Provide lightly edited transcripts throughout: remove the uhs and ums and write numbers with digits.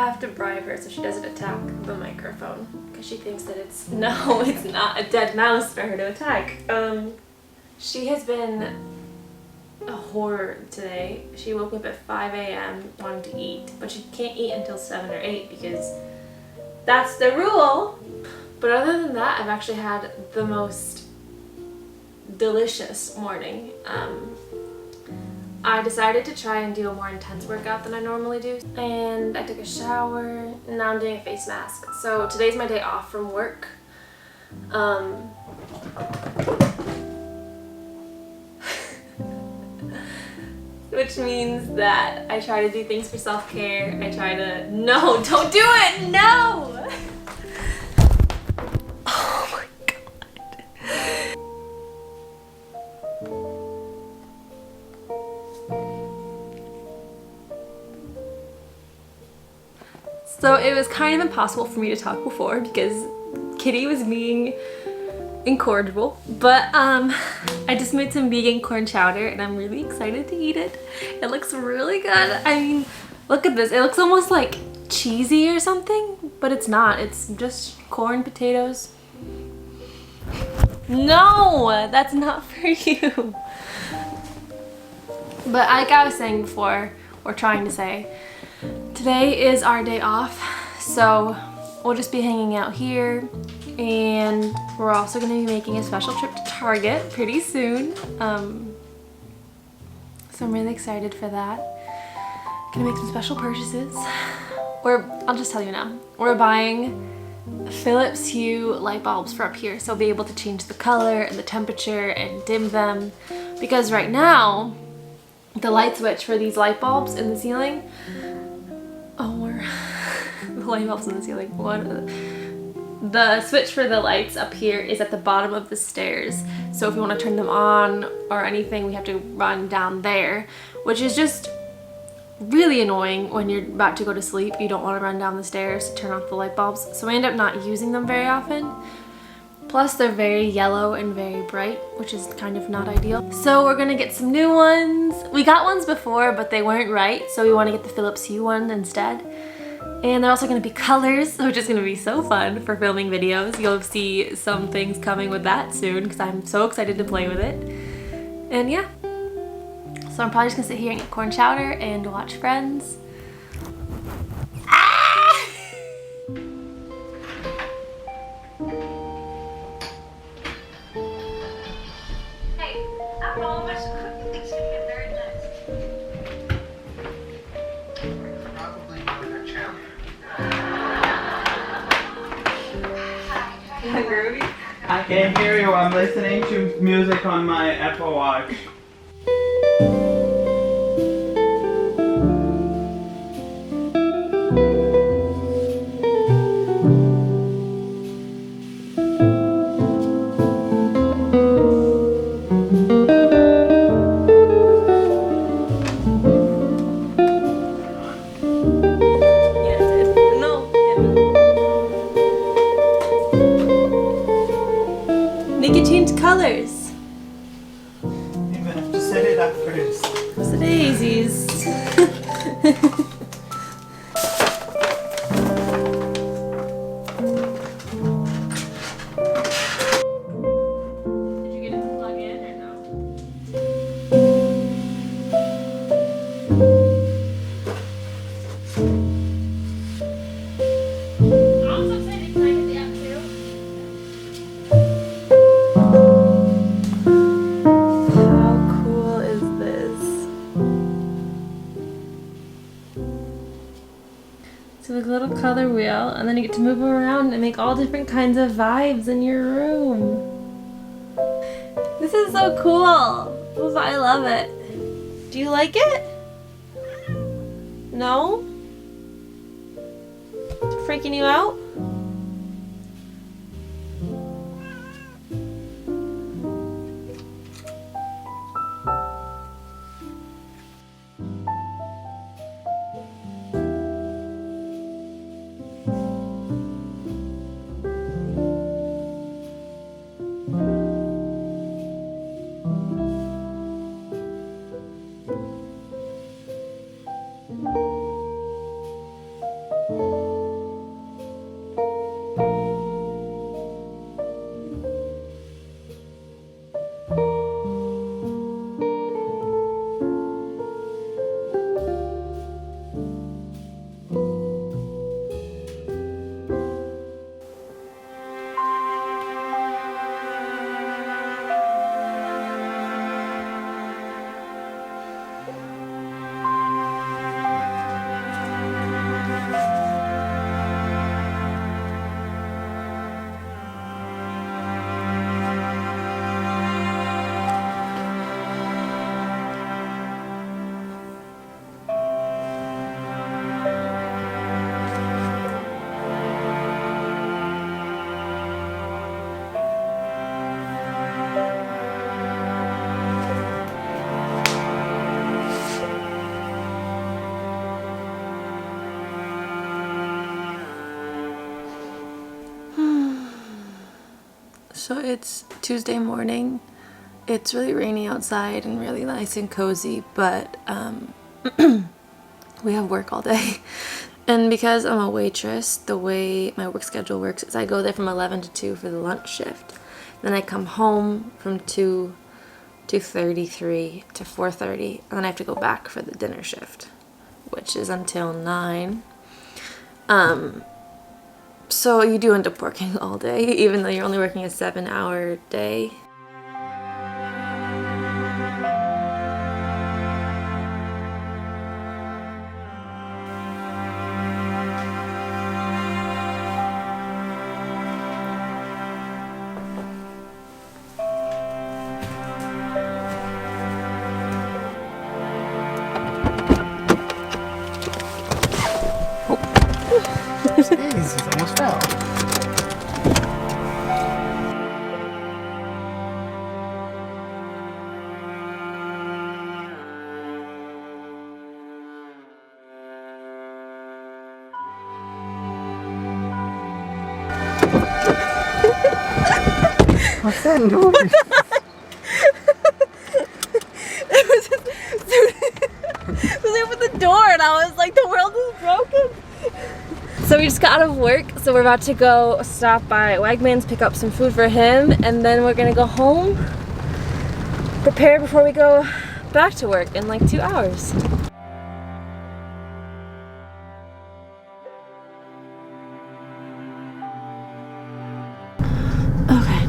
have to bribe her so she doesn't attack the microphone because she thinks that it's not a dead mouse for her to attack. She has been a horror today. She woke up at 5 a.m. wanting to eat, but she can't eat until 7 or 8 because that's the rule. But other than that, I've actually had the most delicious morning. I decided to try and do a more intense workout than I normally do, and I took a shower, and now I'm doing a face mask. So today's my day off from work. Which means that I try to do things for self-care. I try to... No, don't do it! No! Oh my god. So it was kind of impossible for me to talk before because Kitty was being incorrigible, but I just made some vegan corn chowder and I'm really excited to eat it. It looks really good. I mean, look at this. It looks almost like cheesy or something, but it's not. It's just corn, potatoes. No, that's not for you. But like I was saying before, or trying to say, today is our day off, so we'll just be hanging out here, and we're also going to be making a special trip to Target pretty soon. So I'm really excited for that. Gonna make some special purchases. I'll just tell you now, we're buying Philips Hue light bulbs for up here, so we'll be able to change the color and the temperature and dim them, because right now the light switch for these light bulbs in the ceiling, the light bulbs in the ceiling, the switch for the lights up here is at the bottom of the stairs, so if we want to turn them on or anything we have to run down there, which is just really annoying when you're about to go to sleep. You don't want to run down the stairs to turn off the light bulbs, so I end up not using them very often. Plus they're very yellow and very bright, which is kind of not ideal. So we're gonna get some new ones. We got ones before, but they weren't right, so we want to get the Philips Hue one instead. And they're also gonna be colors, which is gonna be so fun for filming videos. You'll see some things coming with that soon because I'm so excited to play with it. And yeah. So I'm probably just gonna sit here and eat corn chowder and watch Friends. Ah! Hey, I don't know how much cooking things can get very nice. Probably on that channel. Groovy? I can't hear you. I'm listening to music on my Apple Watch. Make it change colors. You're gonna have to set it up first. What's the daisies? Did you get it to plug in or no? I'm so excited. Can I get the app too? How cool is this? So like a little color wheel, and then you get to move them around and make all different kinds of vibes in your room. This is so cool. I love it. Do you like it? No? Is it freaking you out? So it's Tuesday morning. It's really rainy outside and really nice and cozy, but we have work all day. And because I'm a waitress, the way my work schedule works is I go there from 11 to 2 for the lunch shift. Then I come home from 2:33 to 4:30, and then I have to go back for the dinner shift, which is until 9. So you do end up working all day, even though you're only working a 7-hour day. Jeez, it almost fell. What's that noise? It was I opened the door and I was like, the world is broken. So we just got out of work, so we're about to go stop by Wegmans, pick up some food for him, and then we're gonna go home, prepare before we go back to work in like 2 hours. Okay.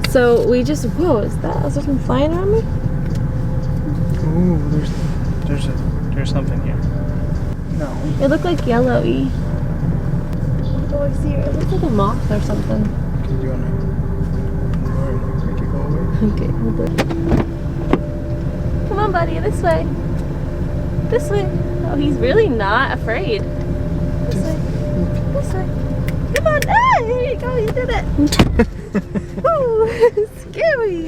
So we just, whoa, is there something flying around me? Ooh, there's something here. No. It looked like yellowy. Oh, I see it. It looks like a moth or something. Do you wanna make it go away? Okay, hold it. Come on, buddy, this way. This way. Oh, he's really not afraid. This way. This way. Come on. Ah, here you go. You did it. Ooh, scary.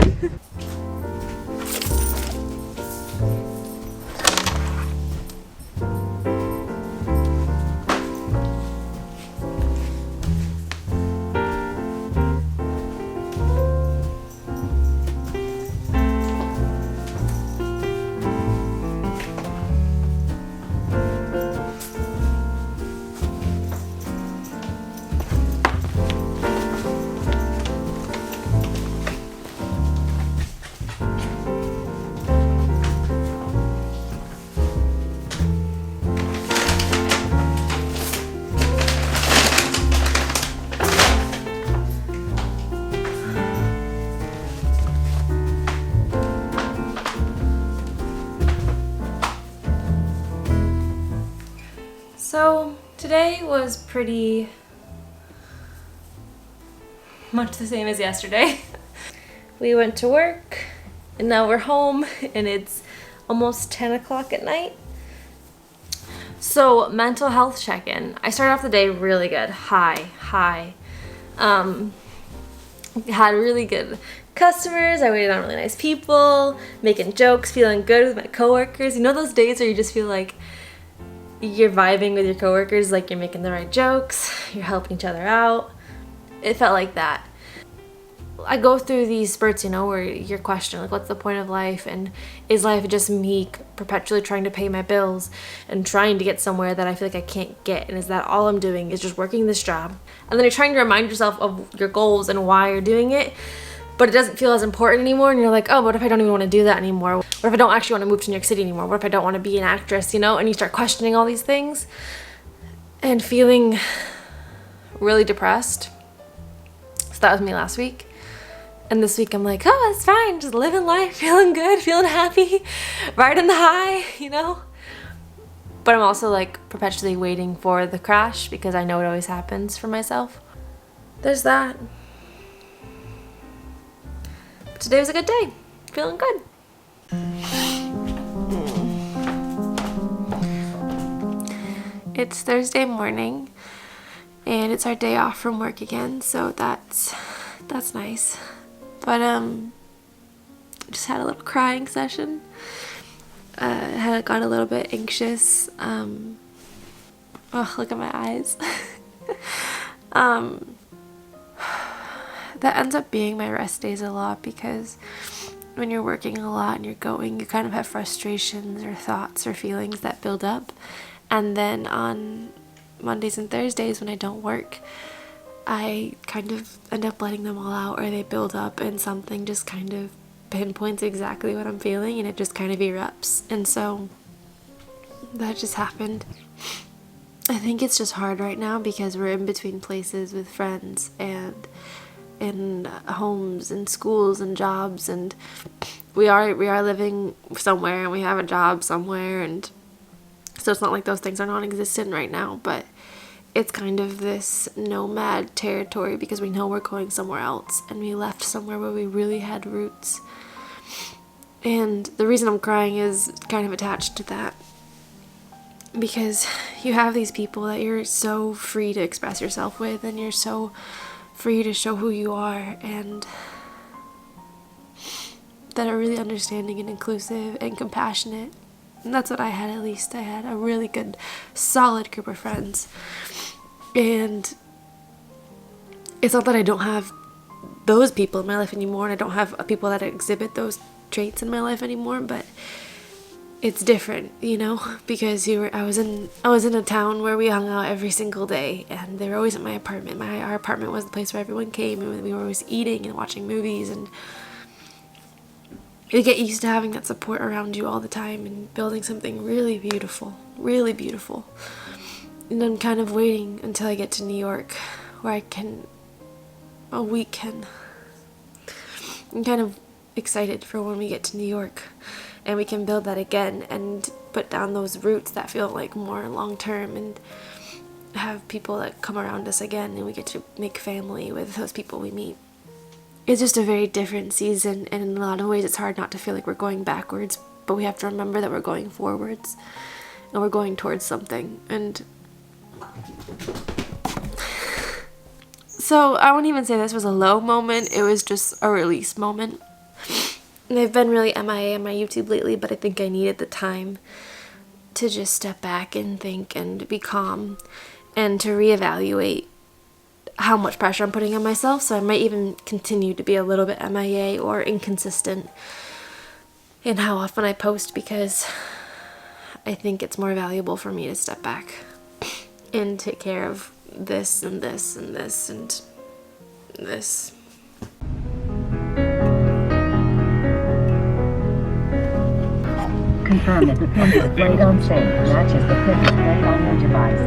So today was pretty much the same as yesterday. We went to work and now we're home and it's almost 10 o'clock at night. So mental health check-in. I started off the day really good. High. Had really good customers. I waited on really nice people, making jokes, feeling good with my coworkers. You know those days where you just feel like you're vibing with your coworkers, like you're making the right jokes, you're helping each other out. It felt like that. I go through these spurts, you know, where you're questioning, like, what's the point of life? And is life just me perpetually trying to pay my bills and trying to get somewhere that I feel like I can't get? And is that all I'm doing is just working this job? And then you're trying to remind yourself of your goals and why you're doing it, but it doesn't feel as important anymore. And you're like, oh, what if I don't even want to do that anymore? What if I don't actually want to move to New York City anymore? What if I don't want to be an actress, you know? And you start questioning all these things and feeling really depressed. So that was me last week. And this week I'm like, oh, it's fine. Just living life, feeling good, feeling happy, riding the high, you know? But I'm also like perpetually waiting for the crash because I know it always happens for myself. There's that. But today was a good day. Feeling good. It's Thursday morning and it's our day off from work again, so that's nice. But just had a little crying session. Got a little bit anxious. Oh, look at my eyes. that ends up being my rest days a lot, because when you're working a lot and you're going, you kind of have frustrations or thoughts or feelings that build up. And then on Mondays and Thursdays when I don't work, I kind of end up letting them all out, or they build up and something just kind of pinpoints exactly what I'm feeling and it just kind of erupts. And so that just happened. I think it's just hard right now because we're in between places with friends and in homes and schools and jobs, and we are living somewhere and we have a job somewhere, and so it's not like those things are non-existent right now, but it's kind of this nomad territory because we know we're going somewhere else and we left somewhere where we really had roots. And the reason I'm crying is kind of attached to that, because you have these people that you're so free to express yourself with, and you're so free to show who you are, and that are really understanding and inclusive and compassionate. And that's what I had. At least I had a really good, solid group of friends. And it's not that I don't have those people in my life anymore, and I don't have people that exhibit those traits in my life anymore, but it's different, you know, because I was in a town where we hung out every single day, and they were always at my apartment. Our apartment was the place where everyone came, and we were always eating and watching movies, and you get used to having that support around you all the time and building something really beautiful, really beautiful. And I'm kind of waiting until I get to New York, where I'm kind of excited for when we get to New York and we can build that again and put down those roots that feel like more long-term, and have people that come around us again, and we get to make family with those people we meet. It's just a very different season, and in a lot of ways it's hard not to feel like we're going backwards, but we have to remember that we're going forwards and we're going towards something. And so I won't even say this was a low moment, it was just a release moment. And I've been really MIA on my YouTube lately, but I think I needed the time to just step back and think and be calm and to reevaluate how much pressure I'm putting on myself. So I might even continue to be a little bit MIA or inconsistent in how often I post, because I think it's more valuable for me to step back and take care of this and this and this and this. Confirm that the pin displayed on sync matches the pin displayed on your device.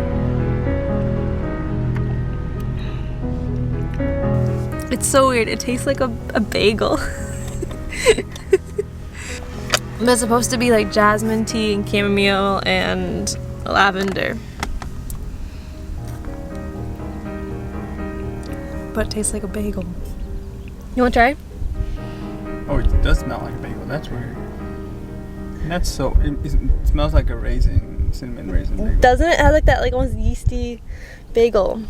It's so weird. It tastes like a bagel. It's supposed to be like jasmine tea and chamomile and lavender. But it tastes like a bagel. You want to try? Oh, it does smell like a bagel. That's weird. And that's so. It smells like a cinnamon raisin bagel. Doesn't it? It has like that like almost yeasty bagel.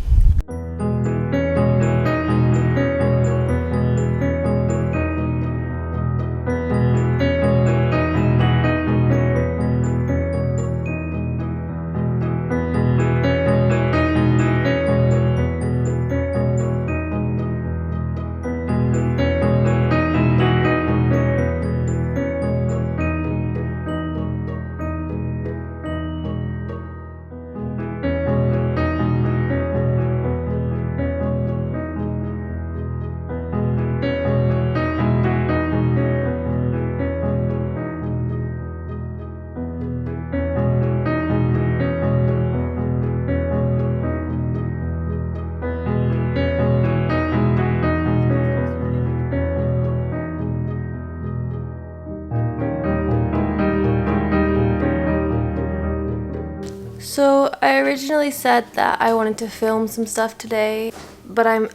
So I originally said that I wanted to film some stuff today, but I'm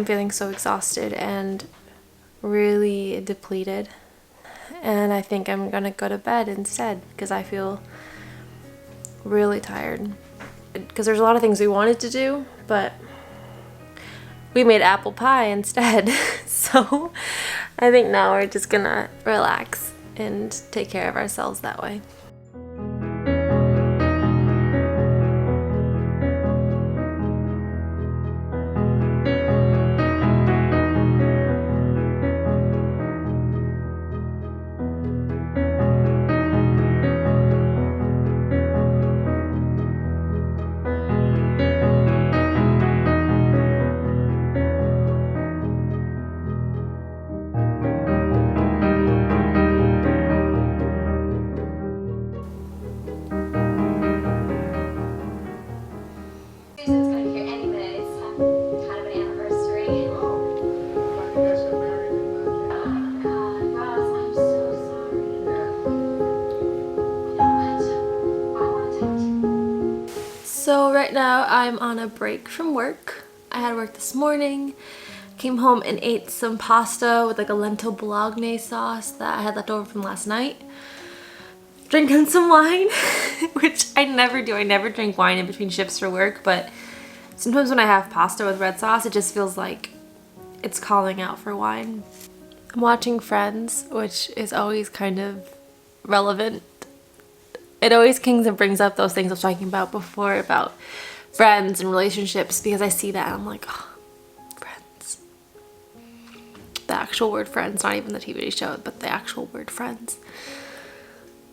feeling so exhausted and really depleted, and I think I'm gonna go to bed instead because I feel really tired. Because there's a lot of things we wanted to do, but we made apple pie instead. So I think now we're just gonna relax and take care of ourselves that way. now I'm on a break from work. I had work this morning, came home and ate some pasta with like a lentil bolognese sauce that I had left over from last night. Drinking some wine, which I never do. I never drink wine in between shifts for work, but sometimes when I have pasta with red sauce, it just feels like it's calling out for wine. I'm watching Friends, which is always kind of relevant. It always brings up those things I was talking about before about friends and relationships, because I see that and I'm like, oh, friends. The actual word friends, not even the TV show, but the actual word friends.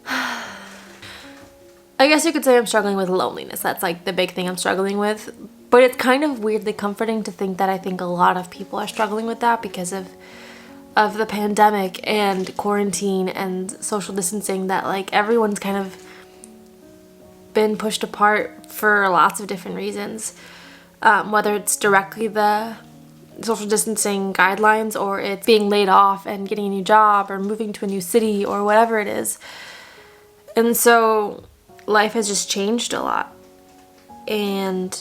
I guess you could say I'm struggling with loneliness. That's like the big thing I'm struggling with. But it's kind of weirdly comforting to think that I think a lot of people are struggling with that because of the pandemic and quarantine and social distancing, that like everyone's kind of been pushed apart for lots of different reasons. Whether it's directly the social distancing guidelines, or it's being laid off and getting a new job, or moving to a new city, or whatever it is. And so life has just changed a lot, and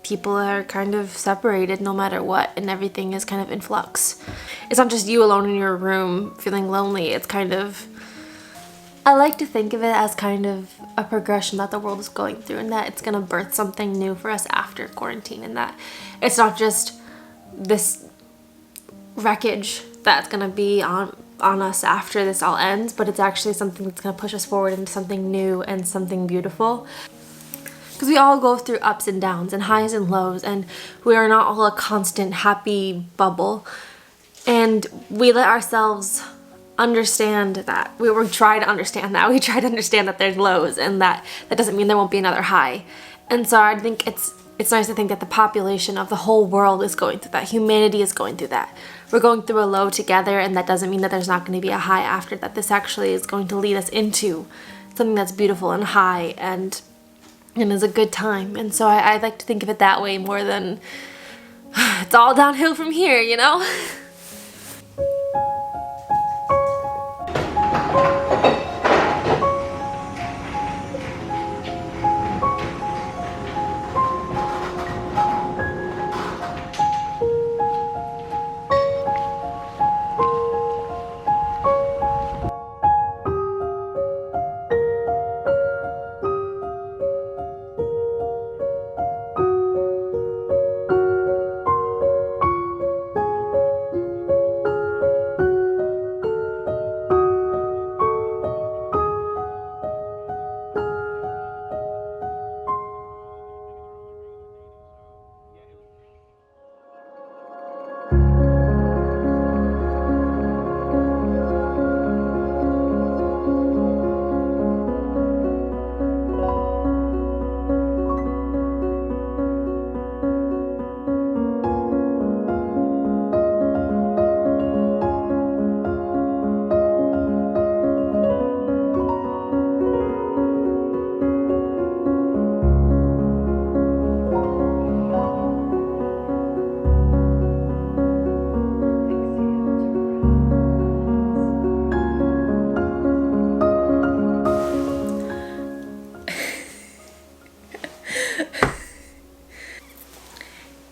people are kind of separated no matter what, and everything is kind of in flux. It's not just you alone in your room feeling lonely. It's kind of, I like to think of it as kind of a progression that the world is going through, and that it's going to birth something new for us after quarantine, and that it's not just this wreckage that's going to be on us after this all ends, but it's actually something that's going to push us forward into something new and something beautiful. Because we all go through ups and downs and highs and lows, and we are not all a constant happy bubble. And we let ourselves understand that. We try to understand that. We try to understand that there's lows, and that doesn't mean there won't be another high. And so I think it's nice to think that the population of the whole world is going through that. Humanity is going through that. We're going through a low together, and that doesn't mean that there's not going to be a high after that. This actually is going to lead us into something that's beautiful and high and is a good time. And so I like to think of it that way more than it's all downhill from here, you know?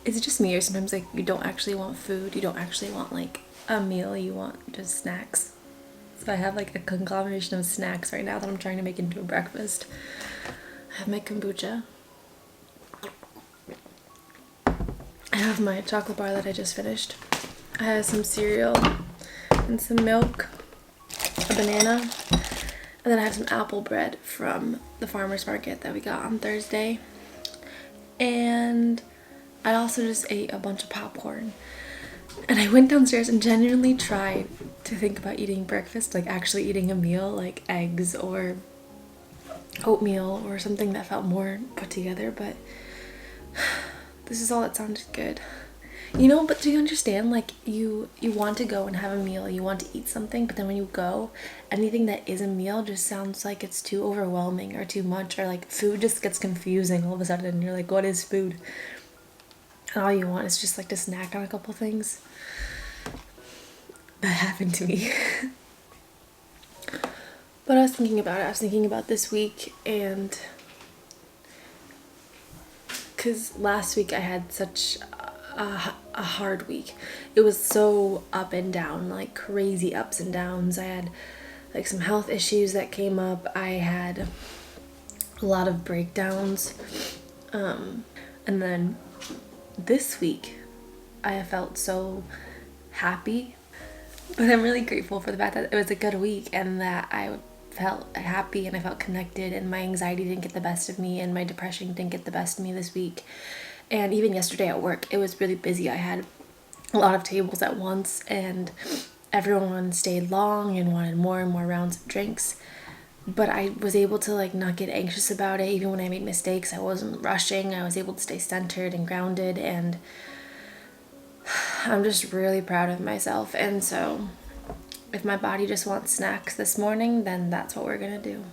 Is it just me, or sometimes like you don't actually want food, you don't actually want like a meal, you want just snacks? So I have like a conglomeration of snacks right now that I'm trying to make into a breakfast. I have my kombucha. I have my chocolate bar that I just finished. I have some cereal and some milk, a banana, and then I have some apple bread from the farmer's market that we got on Thursday. And I also just ate a bunch of popcorn. And I went downstairs and genuinely tried to think about eating breakfast, like actually eating a meal, like eggs or oatmeal or something that felt more put together, but this is all that sounded good. You know, but do you understand, like you want to go and have a meal, you want to eat something, but then when you go, anything that is a meal just sounds like it's too overwhelming or too much, or like food just gets confusing all of a sudden, and you're like, what is food? And all you want is just like to snack on a couple things. That happened to me. But I was thinking about it. I was thinking about this week, and because last week I had such a hard week. It was so up and down, like crazy ups and downs. I had like some health issues that came up. I had a lot of breakdowns. And then this week I have felt so happy. But I'm really grateful for the fact that it was a good week and that I felt happy and I felt connected and my anxiety didn't get the best of me and my depression didn't get the best of me this week. And even yesterday at work, it was really busy. I had a lot of tables at once and everyone stayed long and wanted more and more rounds of drinks. But I was able to like not get anxious about it. Even when I made mistakes, I wasn't rushing. I was able to stay centered and grounded, and I'm just really proud of myself. And so if my body just wants snacks this morning, then that's what we're gonna do.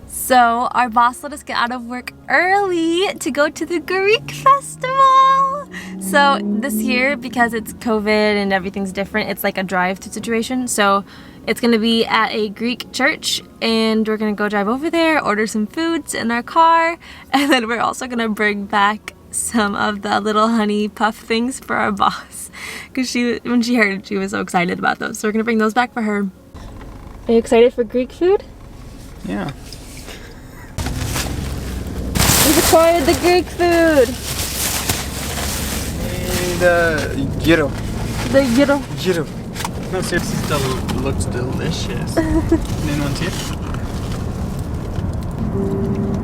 So our boss let us get out of work early to go to the Greek festival. So this year, because it's COVID and everything's different, it's like a drive-through situation. So it's gonna be at a Greek church and we're gonna go drive over there, order some foods in our car, and then we're also gonna bring back some of the little honey puff things for our boss. Because when she heard it, she was so excited about those. So we're gonna bring those back for her. Are you excited for Greek food? Yeah. We've acquired the Greek food. The gyro. The gyro. Gyro. No, seriously, still looks delicious. Can anyone see it?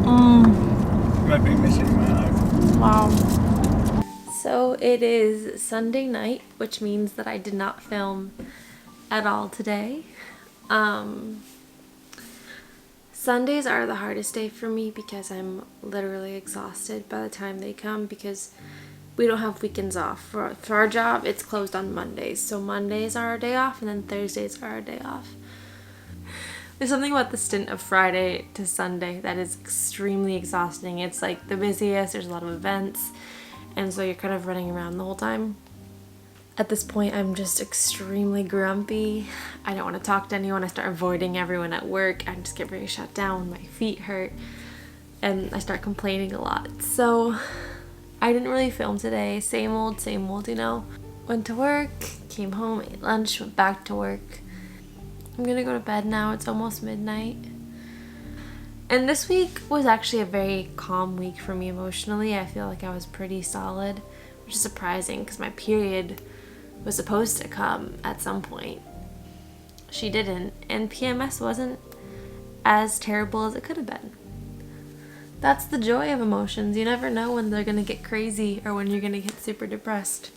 Mmm. Might be missing my eye. Wow. So it is Sunday night, which means that I did not film at all today. Sundays are the hardest day for me because I'm literally exhausted by the time they come because we don't have weekends off. For our job, it's closed on Mondays. So Mondays are our day off and then Thursdays are our day off. There's something about the stint of Friday to Sunday that is extremely exhausting. It's like the busiest, there's a lot of events, and so you're kind of running around the whole time. At this point, I'm just extremely grumpy. I don't want to talk to anyone. I start avoiding everyone at work. I just get very shut down. My feet hurt. And I start complaining a lot. So I didn't really film today. Same old, you know. Went to work, came home, ate lunch, went back to work. I'm gonna go to bed now. It's almost midnight. And this week was actually a very calm week for me emotionally. I feel like I was pretty solid, which is surprising because my period was supposed to come at some point. She didn't, and PMS wasn't as terrible as it could have been. That's the joy of emotions. You never know when they're gonna get crazy or when you're gonna get super depressed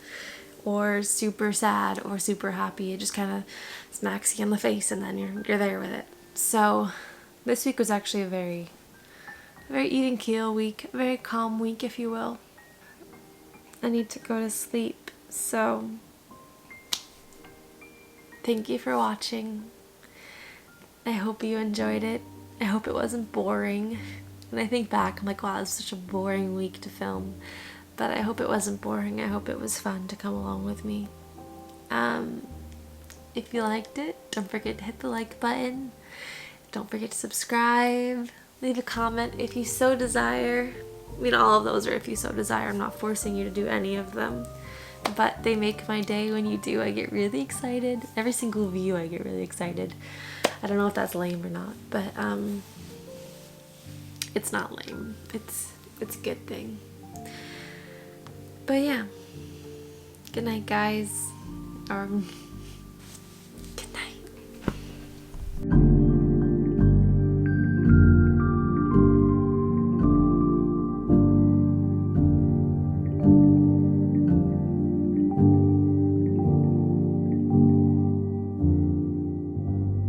or super sad or super happy. It just kind of smacks you in the face and then you're there with it. So this week was actually a very even keel week, a very calm week, if you will. I need to go to sleep, so thank you for watching. I hope you enjoyed it. I hope it wasn't boring. And I think back, I'm like, wow, this was such a boring week to film. But I hope it wasn't boring. I hope it was fun to come along with me. If you liked it, don't forget to hit the like button. Don't forget to subscribe. Leave a comment if you so desire. I mean, all of those are if you so desire. I'm not forcing you to do any of them. But they make my day when you do. I get really excited. Every single view I get really excited. I don't know if that's lame or not, but it's not lame. It's a good thing. But yeah. Good night, guys. Or